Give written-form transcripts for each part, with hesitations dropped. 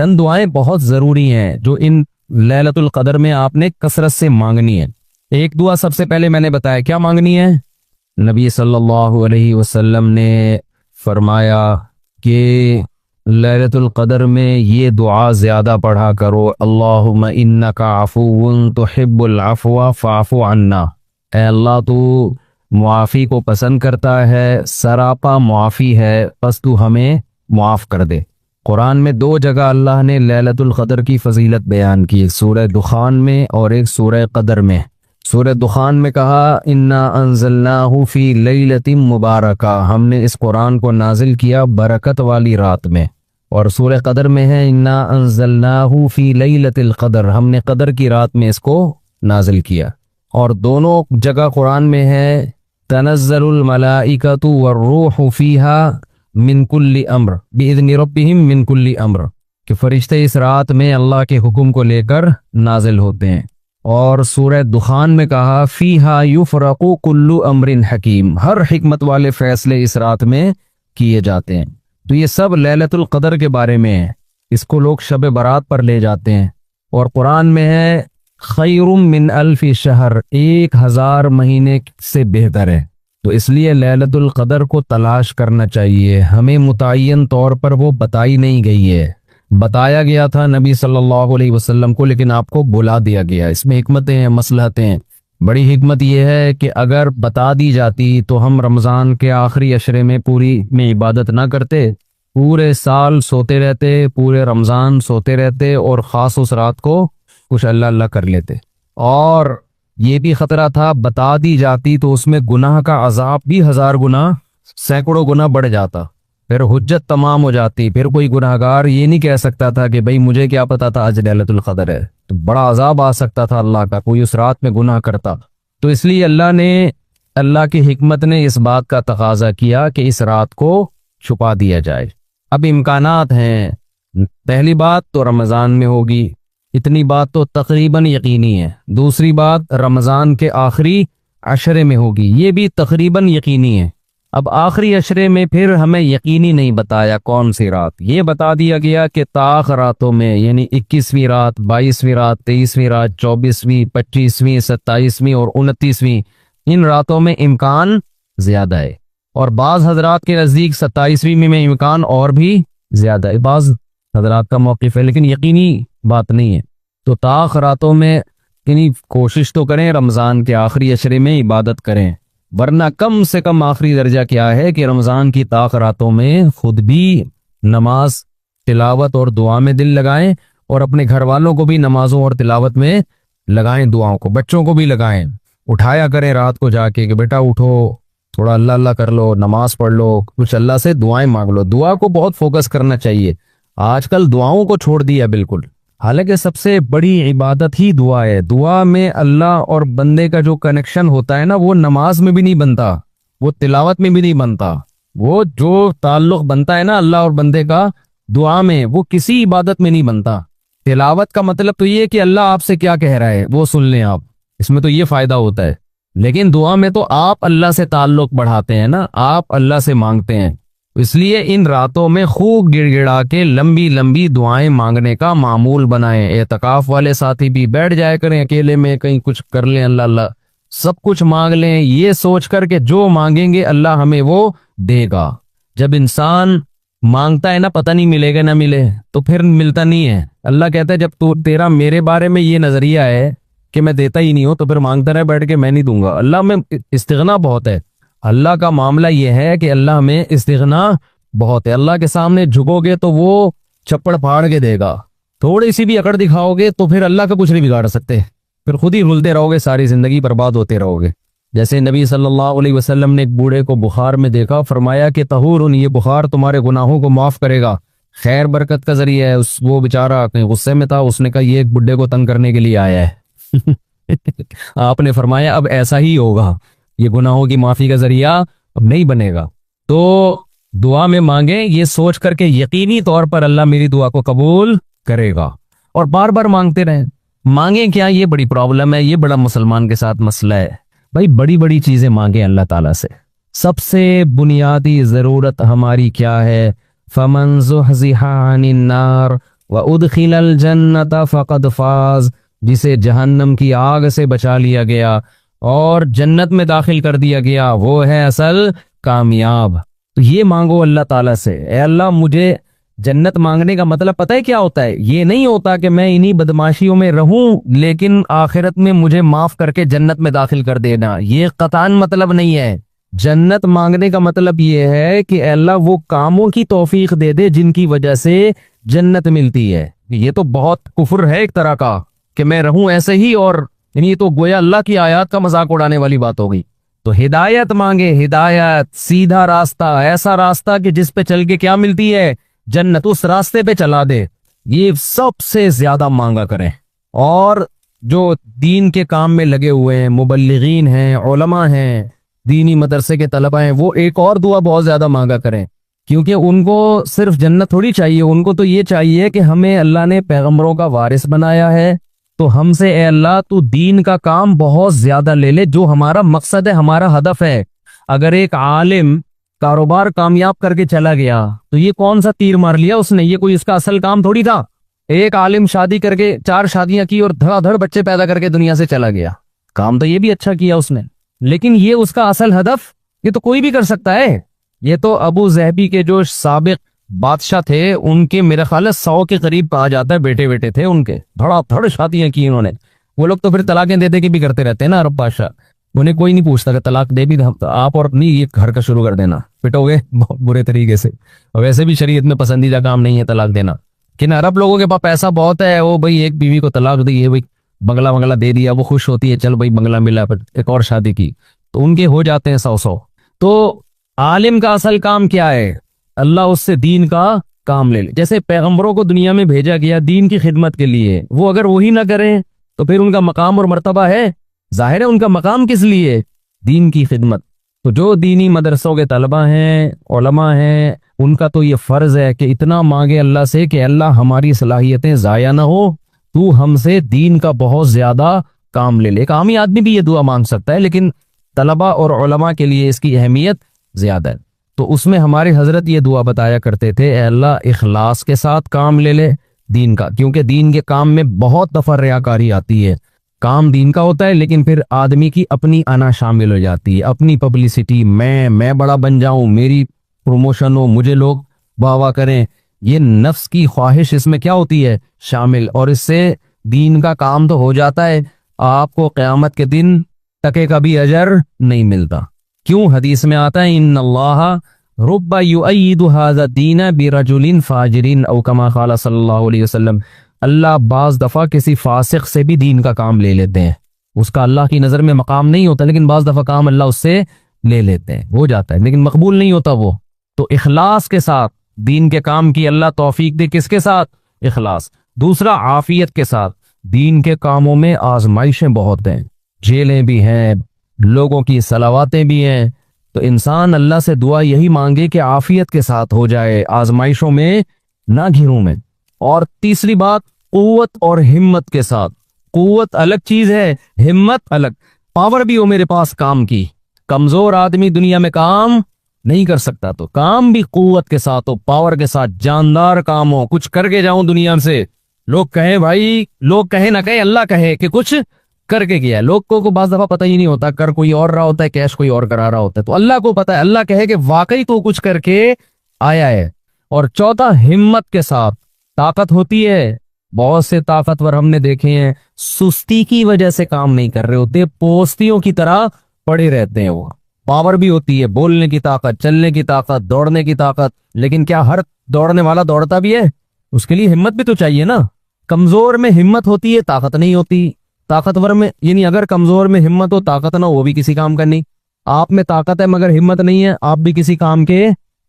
چند دعائیں بہت ضروری ہیں جو ان لیلۃ القدر میں آپ نے کثرت سے مانگنی ہے۔ ایک دعا سب سے پہلے میں نے بتایا کیا مانگنی ہے، نبی صلی اللہ علیہ وسلم نے فرمایا کہ لیلۃ القدر میں یہ دعا زیادہ پڑھا کرو، اللہم انک عفو تحب العفو فاعف عنا، اے اللہ تو معافی کو پسند کرتا ہے، سراپا معافی ہے، بس تو ہمیں معاف کر دے۔ قرآن میں 2 جگہ اللہ نے لیلۃ القدر کی فضیلت بیان کی، ایک سورہ دخان میں اور ایک سورہ قدر میں۔ سورہ دخان میں کہا انا انزلناہ فی لیلۃ مبارکہ، ہم نے اس قرآن کو نازل کیا برکت والی رات میں، اور سورہ قدر میں ہے انا انزلناہ فی لیلۃ القدر، ہم نے قدر کی رات میں اس کو نازل کیا۔ اور دونوں جگہ قرآن میں ہے تنزل الملائکۃ والروح فیہا من کل امر باذن ربہم من کل امر، کہ فرشتے اس رات میں اللہ کے حکم کو لے کر نازل ہوتے ہیں۔ اور سورہ دخان میں کہا فیہا یفرق کل امر حکیم، ہر حکمت والے فیصلے اس رات میں کیے جاتے ہیں۔ تو یہ سب لیلۃ القدر کے بارے میں ہے، اس کو لوگ شب برات پر لے جاتے ہیں۔ اور قرآن میں ہے خیر من الف شہر، 1000 مہینے سے بہتر ہے۔ تو اس لیے لیلۃ القدر کو تلاش کرنا چاہیے، ہمیں متعین طور پر وہ بتائی نہیں گئی ہے، بتایا گیا تھا نبی صلی اللہ علیہ وسلم کو لیکن آپ کو بلا دیا گیا۔ اس میں حکمتیں ہیں، مصلحتیں ہیں۔ بڑی حکمت یہ ہے کہ اگر بتا دی جاتی تو ہم رمضان کے آخری عشرے میں پوری میں عبادت نہ کرتے، پورے سال سوتے رہتے، پورے رمضان سوتے رہتے، اور خاص اس رات کو کچھ اللہ اللہ کر لیتے۔ اور یہ بھی خطرہ تھا بتا دی جاتی تو اس میں گناہ کا عذاب بھی 1000 گنا، سینکڑوں گنا بڑھ جاتا، پھر حجت تمام ہو جاتی، پھر کوئی گناہگار یہ نہیں کہہ سکتا تھا کہ بھئی مجھے کیا پتا تھا آج لیلۃ القدر ہے، تو بڑا عذاب آ سکتا تھا اللہ کا، کوئی اس رات میں گناہ کرتا۔ تو اس لیے اللہ کی حکمت نے اس بات کا تقاضا کیا کہ اس رات کو چھپا دیا جائے۔ اب امکانات ہیں، پہلی بات تو رمضان میں ہوگی، اتنی بات تو تقریباً یقینی ہے۔ دوسری بات رمضان کے آخری عشرے میں ہوگی، یہ بھی تقریباً یقینی ہے۔ اب آخری عشرے میں پھر ہمیں یقینی نہیں بتایا کون سی رات، یہ بتا دیا گیا کہ طاق راتوں میں، یعنی 21ویں رات، 22ویں رات، 23ویں رات، 24ویں، 25ویں، 27ویں اور 29ویں، ان راتوں میں امکان زیادہ ہے۔ اور بعض حضرات کے نزدیک 27ویں میں امکان اور بھی زیادہ ہے، بعض حضرات کا موقف ہے، لیکن یقینی بات نہیں ہے۔ تو طاق راتوں میں یعنی کوشش تو کریں رمضان کے آخری عشرے میں عبادت کریں، ورنہ کم سے کم آخری درجہ کیا ہے کہ رمضان کی طاق راتوں میں خود بھی نماز، تلاوت اور دعا میں دل لگائیں، اور اپنے گھر والوں کو بھی نمازوں اور تلاوت میں لگائیں، دعاؤں کو بچوں کو بھی لگائیں، اٹھایا کریں رات کو جا کے کہ بیٹا اٹھو، تھوڑا اللہ اللہ کر لو، نماز پڑھ لو، کچھ اللہ سے دعائیں مانگ لو۔ دعا کو بہت فوکس کرنا چاہیے، آج کل دعاؤں کو چھوڑ دیا بالکل، حالانکہ سب سے بڑی عبادت ہی دعا ہے۔ دعا میں اللہ اور بندے کا جو کنیکشن ہوتا ہے نا، وہ نماز میں بھی نہیں بنتا، وہ تلاوت میں بھی نہیں بنتا، وہ جو تعلق بنتا ہے نا اللہ اور بندے کا دعا میں، وہ کسی عبادت میں نہیں بنتا۔ تلاوت کا مطلب تو یہ کہ اللہ آپ سے کیا کہہ رہا ہے وہ سن لیں آپ، اس میں تو یہ فائدہ ہوتا ہے، لیکن دعا میں تو آپ اللہ سے تعلق بڑھاتے ہیں نا، آپ اللہ سے مانگتے ہیں۔ اس لیے ان راتوں میں خوب گڑ گڑا کے لمبی لمبی دعائیں مانگنے کا معمول بنائیں۔ اعتکاف والے ساتھی بھی بیٹھ جائے کریں اکیلے میں، کہیں کچھ کر لیں، اللہ اللہ سب کچھ مانگ لیں، یہ سوچ کر کہ جو مانگیں گے اللہ ہمیں وہ دے گا۔ جب انسان مانگتا ہے نا پتہ نہیں ملے گا نہ ملے، تو پھر ملتا نہیں ہے۔ اللہ کہتا ہے جب تیرا میرے بارے میں یہ نظریہ ہے کہ میں دیتا ہی نہیں ہوں، تو پھر مانگتا رہے بیٹھ کے، میں نہیں دوں گا۔ اللہ میں استغنا بہت ہے، اللہ کا معاملہ یہ ہے کہ اللہ میں استغنا بہت ہے۔ اللہ کے سامنے جھکو گے تو وہ چپڑ پھاڑ کے دے گا، تھوڑی سی بھی اکڑ دکھاؤ گے تو پھر اللہ کا کچھ نہیں بگاڑ سکتے، پھر خود ہی رلتے رہو گے، ساری زندگی برباد ہوتے رہو گے۔ جیسے نبی صلی اللہ علیہ وسلم نے ایک بوڑھے کو بخار میں دیکھا، فرمایا کہ طہور، یہ بخار تمہارے گناہوں کو معاف کرے گا، خیر برکت کا ذریعہ ہے۔ وہ بیچارہ کہیں غصے میں تھا، اس نے کہا یہ ایک بڈھے کو تنگ کرنے کے لیے آیا ہے۔ آپ نے فرمایا اب ایسا ہی ہوگا، یہ گناہوں کی معافی کا ذریعہ اب نہیں بنے گا۔ تو دعا میں مانگیں یہ سوچ کر کے یقینی طور پر اللہ میری دعا کو قبول کرے گا، اور بار بار مانگتے رہیں۔ مانگیں کیا، یہ بڑی پرابلم ہے، یہ بڑا مسلمان کے ساتھ مسئلہ ہے۔ بھائی بڑی بڑی چیزیں مانگیں اللہ تعالیٰ سے۔ سب سے بنیادی ضرورت ہماری کیا ہے؟ فَمَن زُحْزِحَ عَنِ النَّارِ وَأُدْخِلَ الْجَنَّةَ فَقَدْ فَازَ، جسے جہنم کی آگ سے بچا لیا گیا اور جنت میں داخل کر دیا گیا، وہ ہے اصل کامیاب۔ تو یہ مانگو اللہ تعالیٰ سے، اے اللہ مجھے جنت مانگنے کا مطلب پتہ ہے کیا ہوتا ہے؟ یہ نہیں ہوتا کہ میں انہی بدماشیوں میں رہوں لیکن آخرت میں مجھے معاف کر کے جنت میں داخل کر دینا، یہ قطعاً مطلب نہیں ہے۔ جنت مانگنے کا مطلب یہ ہے کہ اے اللہ وہ کاموں کی توفیق دے دے جن کی وجہ سے جنت ملتی ہے۔ یہ تو بہت کفر ہے ایک طرح کا کہ میں رہوں ایسے ہی، اور یہ تو گویا اللہ کی آیات کا مذاق اڑانے والی بات ہو گئی۔ تو ہدایت مانگے، ہدایت، سیدھا راستہ، ایسا راستہ کہ جس پہ چل کے کیا ملتی ہے؟ جنت، اس راستے پہ چلا دے، یہ سب سے زیادہ مانگا کریں۔ اور جو دین کے کام میں لگے ہوئے ہیں، مبلغین ہیں، علماء ہیں، دینی مدرسے کے طلبہ ہیں، وہ ایک اور دعا بہت زیادہ مانگا کریں، کیونکہ ان کو صرف جنت تھوڑی چاہیے، ان کو تو یہ چاہیے کہ ہمیں اللہ نے پیغمبروں کا وارث بنایا ہے، تو ہم سے اے اللہ تو دین کا کام بہت زیادہ لے لے، جو ہمارا مقصد ہے، ہمارا ہدف ہے۔ اگر ایک عالم کاروبار کامیاب کر کے چلا گیا تو یہ کون سا تیر مار لیا اس نے؟ یہ کوئی اس کا اصل کام تھوڑی تھا۔ ایک عالم شادی کر کے 4 شادیاں کی اور دھڑا دھڑ بچے پیدا کر کے دنیا سے چلا گیا، کام تو یہ بھی اچھا کیا اس نے، لیکن یہ اس کا اصل ہدف؟ یہ تو کوئی بھی کر سکتا ہے۔ یہ تو ابو ظہبی کے جو سابق بادشاہ تھے ان کے میرے خیال ہے 100 کے قریب کہا جاتا ہے بیٹے تھے ان کے، دھڑا دھڑ شادیاں کی انہوں نے۔ وہ لوگ تو پھر طلاقیں دے دے کے بھی کرتے رہتے ہیں نا عرب بادشاہ، انہیں کوئی نہیں پوچھتا کہ طلاق دے بھی آپ اور نہیں، یہ گھر کا شروع کر دینا، پٹو گے بہت برے طریقے سے، اور ویسے بھی شریعت میں پسندیدہ کام نہیں ہے طلاق دینا، کہ عرب لوگوں کے پاس پیسہ بہت ہے، وہ بھائی ایک بیوی کو طلاق دی ہے، بھائی بنگلہ دے دیا، وہ خوش ہوتی ہے، چل بھائی بنگلہ ملا، پھر ایک اور شادی کی، تو ان کے ہو جاتے ہیں 100۔ تو عالم کا اصل کام کیا ہے؟ اللہ اس سے دین کا کام لے لے۔ جیسے پیغمبروں کو دنیا میں بھیجا گیا دین کی خدمت کے لیے، وہ اگر وہی نہ کریں تو پھر ان کا مقام اور مرتبہ ہے؟ ظاہر ہے ان کا مقام کس لیے؟ دین کی خدمت۔ تو جو دینی مدرسوں کے طلبہ ہیں، علماء ہیں، ان کا تو یہ فرض ہے کہ اتنا مانگے اللہ سے کہ اللہ ہماری صلاحیتیں ضائع نہ ہو، تو ہم سے دین کا بہت زیادہ کام لے لے۔ ایک عامی آدمی بھی یہ دعا مانگ سکتا ہے، لیکن طلبہ اور علماء کے لیے اس کی اہمیت زیادہ ہے۔ تو اس میں ہمارے حضرت یہ دعا بتایا کرتے تھے، اے اللہ اخلاص کے ساتھ کام لے لے دین کا، کیونکہ دین کے کام میں بہت دفعہ ریاکاری آتی ہے۔ کام دین کا ہوتا ہے لیکن پھر آدمی کی اپنی انا شامل ہو جاتی ہے، اپنی پبلسٹی، میں بڑا بن جاؤں، میری پروموشن ہو، مجھے لوگ واہ واہ کریں، یہ نفس کی خواہش اس میں کیا ہوتی ہے؟ شامل، اور اس سے دین کا کام تو ہو جاتا ہے، آپ کو قیامت کے دن ٹکے کا بھی اجر نہیں ملتا۔ کیوں؟ حدیث میں آتا ہے ان اللہ رب یؤید ھذا الدین برجل فاجر او کما قال صلی اللہ علیہ وسلم، اللہ بعض دفعہ کسی فاسق سے بھی دین کا کام لے لیتے ہیں، اس کا اللہ کی نظر میں مقام نہیں ہوتا، لیکن بعض دفعہ کام اللہ اس سے لے لیتے ہیں، ہو جاتا ہے لیکن مقبول نہیں ہوتا وہ۔ تو اخلاص کے ساتھ دین کے کام کی اللہ توفیق دے، کس کے ساتھ؟ اخلاص۔ دوسرا عافیت کے ساتھ۔ دین کے کاموں میں آزمائشیں بہت ہیں، جیلیں بھی ہیں، لوگوں کی صلواتیں بھی ہیں، تو انسان اللہ سے دعا یہی مانگے کہ عافیت کے ساتھ ہو جائے، آزمائشوں میں نہ گھروں میں۔ اور تیسری بات، قوت اور ہمت کے ساتھ۔ قوت الگ چیز ہے، ہمت الگ۔ پاور بھی ہو میرے پاس کام کی، کمزور آدمی دنیا میں کام نہیں کر سکتا، تو کام بھی قوت کے ساتھ ہو، پاور کے ساتھ، جاندار کام ہو، کچھ کر کے جاؤں دنیا سے، لوگ کہیں بھائی، لوگ کہیں نہ کہیں، اللہ کہے کہ کچھ کر کے گیا ہے۔ لوگ کو بعض دفعہ پتہ ہی نہیں ہوتا، کر کوئی اور رہا ہوتا ہے، کیش کوئی اور کرا رہا ہوتا ہے، تو اللہ کو پتہ ہے، اللہ کہے کہ واقعی تو کچھ کر کے آیا ہے۔ اور چوتھا، ہمت کے ساتھ۔ طاقت ہوتی ہے، بہت سے طاقتور ہم نے دیکھے ہیں سستی کی وجہ سے کام نہیں کر رہے ہوتے، پوستیوں کی طرح پڑے رہتے ہیں۔ وہ پاور بھی ہوتی ہے، بولنے کی طاقت، چلنے کی طاقت، دوڑنے کی طاقت، لیکن کیا ہر دوڑنے والا دوڑتا بھی ہے؟ اس کے لیے ہمت بھی تو چاہیے نا۔ کمزور میں ہمت ہوتی ہے، طاقت نہیں ہوتی۔ طاقتور میں، یعنی اگر کمزور میں ہمت ہو، طاقت نہ ہو، وہ بھی کسی کام کا نہیں۔ آپ میں طاقت ہے مگر ہمت نہیں ہے، آپ بھی کسی کام کے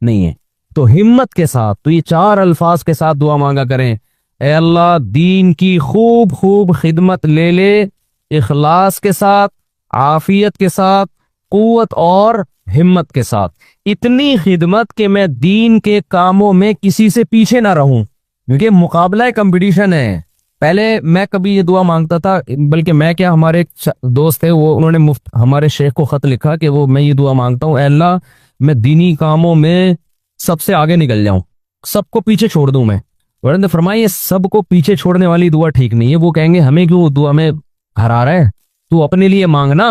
نہیں ہیں۔ تو ہمت کے ساتھ، تو یہ 4 الفاظ کے ساتھ دعا مانگا کریں، اے اللہ دین کی خوب خدمت لے لے، اخلاص کے ساتھ، عافیت کے ساتھ، قوت اور ہمت کے ساتھ، اتنی خدمت کہ میں دین کے کاموں میں کسی سے پیچھے نہ رہوں، کیونکہ مقابلہ کمپٹیشن ہے۔ پہلے میں کبھی یہ دعا مانگتا تھا، بلکہ میں کیا، ہمارے ایک دوست تھے، وہ انہوں نے ہمارے شیخ کو خط لکھا کہ میں یہ دعا مانگتا ہوں، اے اللہ میں دینی کاموں میں سب سے آگے نکل جاؤں، سب کو پیچھے چھوڑ دوں میں۔ اور نے فرمایا یہ سب کو پیچھے چھوڑنے والی دعا ٹھیک نہیں ہے. وہ کہیں گے ہمیں کیوں دعا میں ہرا رہا ہے, تو اپنے لیے مانگنا.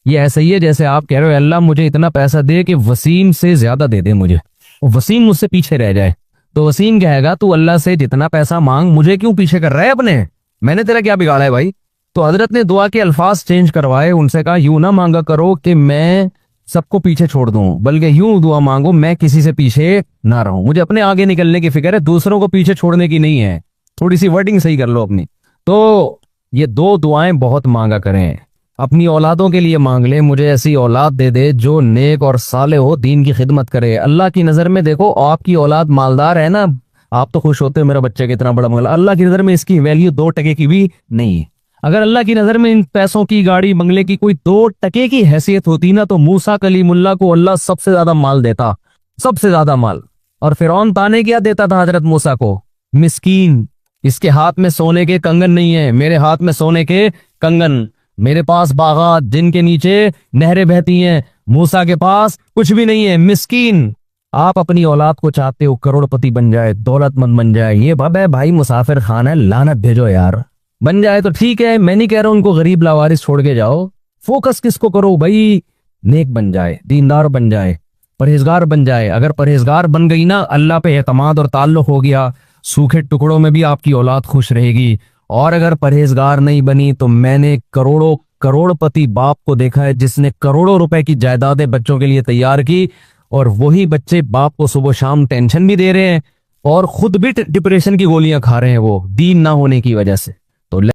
یہ ایسا ہی ہے جیسے آپ کہہ رہے ہو اللہ مجھے اتنا پیسہ دے کہ وسیم سے زیادہ دے دے مجھے, وسیم مجھ سے پیچھے رہ جائے. تو وسیم کہے گا تو اللہ سے جتنا پیسہ مانگ, مجھے کیوں پیچھے کر رہا ہے اپنے, میں نے تیرا کیا بگاڑا ہے بھائی. تو حضرت نے دعا کے الفاظ چینج کروائے, ان سے کہا یوں نہ مانگا کرو کہ میں سب کو پیچھے چھوڑ دوں, بلکہ یوں دعا مانگو میں کسی سے پیچھے نہ رہوں, مجھے اپنے آگے نکلنے کی فکر ہے, دوسروں کو پیچھے چھوڑنے کی نہیں ہے. تھوڑی سی ورڈنگ صحیح کر لو اپنی. تو یہ دو دعائیں بہت مانگا کریں. اپنی اولادوں کے لیے مانگ لیں, مجھے ایسی اولاد دے دے جو نیک اور صالح ہو, دین کی خدمت کرے. اللہ کی نظر میں دیکھو آپ کی اولاد مالدار ہے نا, آپ تو خوش ہوتے ہو میرا بچہ کتنا بڑا مال. اللہ کی نظر میں اس کی ویلیو 2 ٹکے کی بھی نہیں ہے. اگر اللہ کی نظر میں ان پیسوں کی, گاڑی بنگلے کی کوئی 2 ٹکے کی حیثیت ہوتی نا, تو موسیٰ کلیم اللہ کو اللہ سب سے زیادہ مال دیتا, سب سے زیادہ مال. اور فرعون تانے کیا دیتا تھا حضرت موسیٰ کو, مسکین, اس کے ہاتھ میں سونے کے کنگن نہیں ہے, میرے ہاتھ میں سونے کے کنگن, میرے پاس باغات جن کے نیچے نہریں بہتی ہیں, موسیٰ کے پاس کچھ بھی نہیں ہے, مسکین. آپ اپنی اولاد کو چاہتے ہو کروڑ پتی بن جائے, دولت مند بن جائے, یہ بھب ہے بھائی مسافر خان ہے, لعنت بھیجو یار. بن جائے تو ٹھیک ہے, میں نہیں کہہ رہا ہوں ان کو غریب لاوارث چھوڑ کے جاؤ, فوکس کس کو کرو بھائی, نیک بن جائے, دیندار بن جائے, پرہیزگار بن جائے. اگر پرہیزگار بن گئی نا, اللہ پہ اعتماد اور تعلق ہو گیا, سوکھے ٹکڑوں میں بھی آپ کی اولاد خوش رہے گی. اور اگر پرہیزگار نہیں بنی تو میں نے کروڑ پتی باپ کو دیکھا ہے جس نے کروڑوں روپے کی جائیدادیں بچوں کے لیے تیار کی, اور وہی بچے باپ کو صبح شام ٹینشن بھی دے رہے ہیں اور خود بھی ڈپریشن کی گولیاں کھا رہے ہیں, وہ دین نہ ہونے کی وجہ سے.